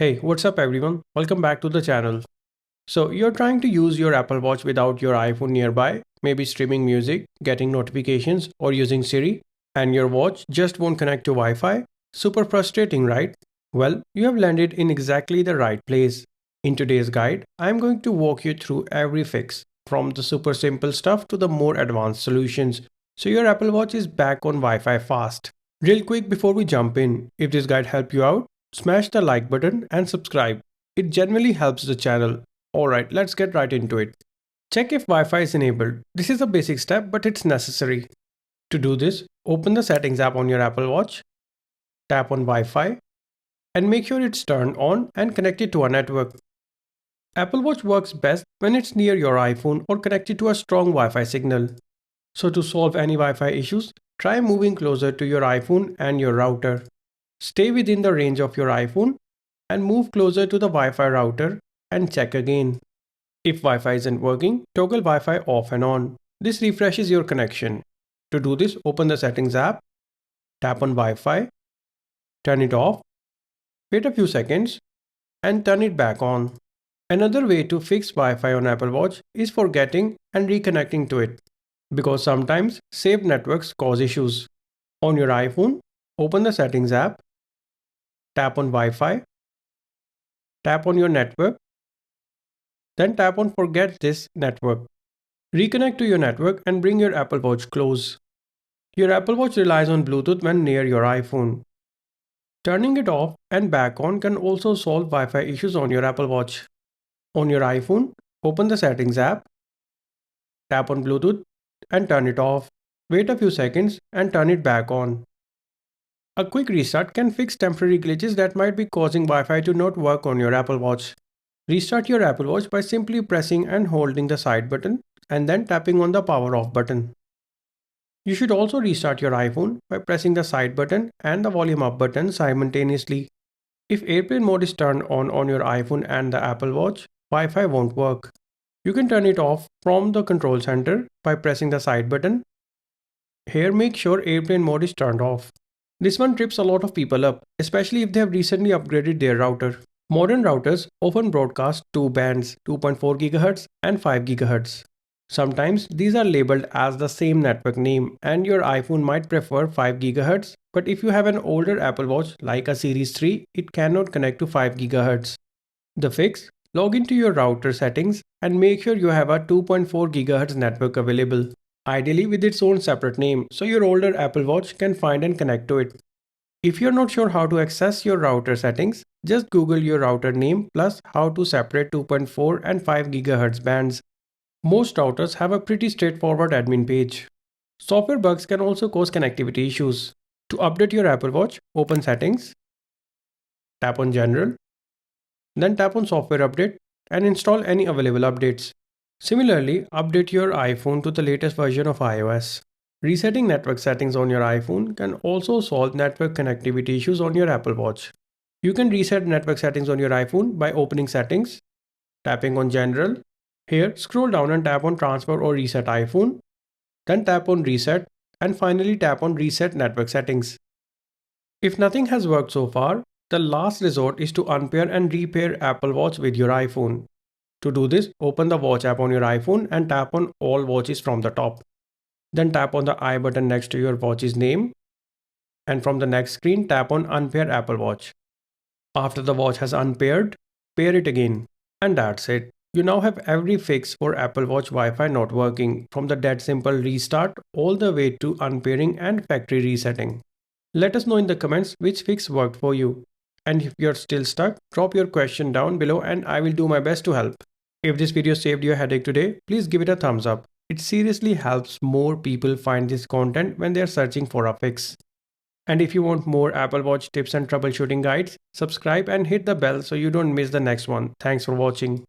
Hey, what's up everyone? Welcome back to the channel. So, you're trying to use your Apple Watch without your iPhone nearby, maybe streaming music, getting notifications, or using Siri, and your watch just won't connect to Wi Fi? Super frustrating, right? Well, you have landed in exactly the right place. In today's guide, I'm going to walk you through every fix, from the super simple stuff to the more advanced solutions, so your Apple Watch is back on Wi Fi fast. Real quick before we jump in, if this guide helped you out, smash the like button and subscribe. It genuinely helps the channel. Alright, let's get right into it. Check if Wi-Fi is enabled. This is a basic step, but it's necessary. To do this, open the Settings app on your Apple Watch, tap on Wi-Fi, and make sure it's turned on and connected to a network. Apple Watch works best when it's near your iPhone or connected to a strong Wi-Fi signal. So to solve any Wi-Fi issues, try moving closer to your iPhone and your router. Stay within the range of your iPhone and move closer to the Wi-Fi router and check again. If Wi-Fi isn't working, toggle Wi-Fi off and on. This refreshes your connection. To do this, open the Settings app, tap on Wi-Fi, turn it off, wait a few seconds, and turn it back on. Another way to fix Wi-Fi on Apple Watch is forgetting and reconnecting to it, because sometimes saved networks cause issues. On your iPhone, open the Settings app, tap on Wi-Fi, tap on your network, then tap on Forget this network. Reconnect to your network and bring your Apple Watch close. Your Apple Watch relies on Bluetooth when near your iPhone. Turning it off and back on can also solve Wi-Fi issues on your Apple Watch. On your iPhone, open the Settings app, tap on Bluetooth and turn it off. Wait a few seconds and turn it back on. A quick restart can fix temporary glitches that might be causing Wi-Fi to not work on your Apple Watch. Restart your Apple Watch by simply pressing and holding the side button and then tapping on the power off button. You should also restart your iPhone by pressing the side button and the volume up button simultaneously. If airplane mode is turned on your iPhone and the Apple Watch, Wi-Fi won't work. You can turn it off from the control center by pressing the side button. Here, make sure airplane mode is turned off. This one trips a lot of people up, especially if they have recently upgraded their router. Modern routers often broadcast two bands, 2.4 GHz and 5 GHz. Sometimes these are labeled as the same network name and your iPhone might prefer 5 GHz, but if you have an older Apple Watch like a Series 3, it cannot connect to 5 GHz. The fix: log into your router settings and make sure you have a 2.4 GHz network available, ideally with its own separate name, so your older Apple Watch can find and connect to it. If you're not sure how to access your router settings, just Google your router name plus how to separate 2.4 and 5 GHz bands. Most routers have a pretty straightforward admin page. Software bugs can also cause connectivity issues. To update your Apple Watch, open Settings, tap on General, then tap on Software Update and install any available updates. Similarly, update your iPhone to the latest version of iOS. Resetting network settings on your iPhone can also solve network connectivity issues on your Apple Watch. You can reset network settings on your iPhone by opening Settings, tapping on General. Here, scroll down and tap on Transfer or Reset iPhone, then tap on Reset, and finally tap on Reset Network Settings. If nothing has worked so far, the last resort is to unpair and repair Apple Watch with your iPhone. To do this, open the Watch app on your iPhone and tap on All Watches from the top. Then tap on the I button next to your watch's name, and from the next screen, tap on Unpair Apple Watch. After the watch has unpaired, pair it again. And that's it. You now have every fix for Apple Watch Wi-Fi not working, from the dead simple restart all the way to unpairing and factory resetting. Let us know in the comments which fix worked for you. And if you're still stuck, drop your question down below and I will do my best to help. If this video saved you a headache today, please give it a thumbs up. It seriously helps more people find this content when they are searching for a fix. And if you want more Apple Watch tips and troubleshooting guides, subscribe and hit the bell so you don't miss the next one. Thanks for watching.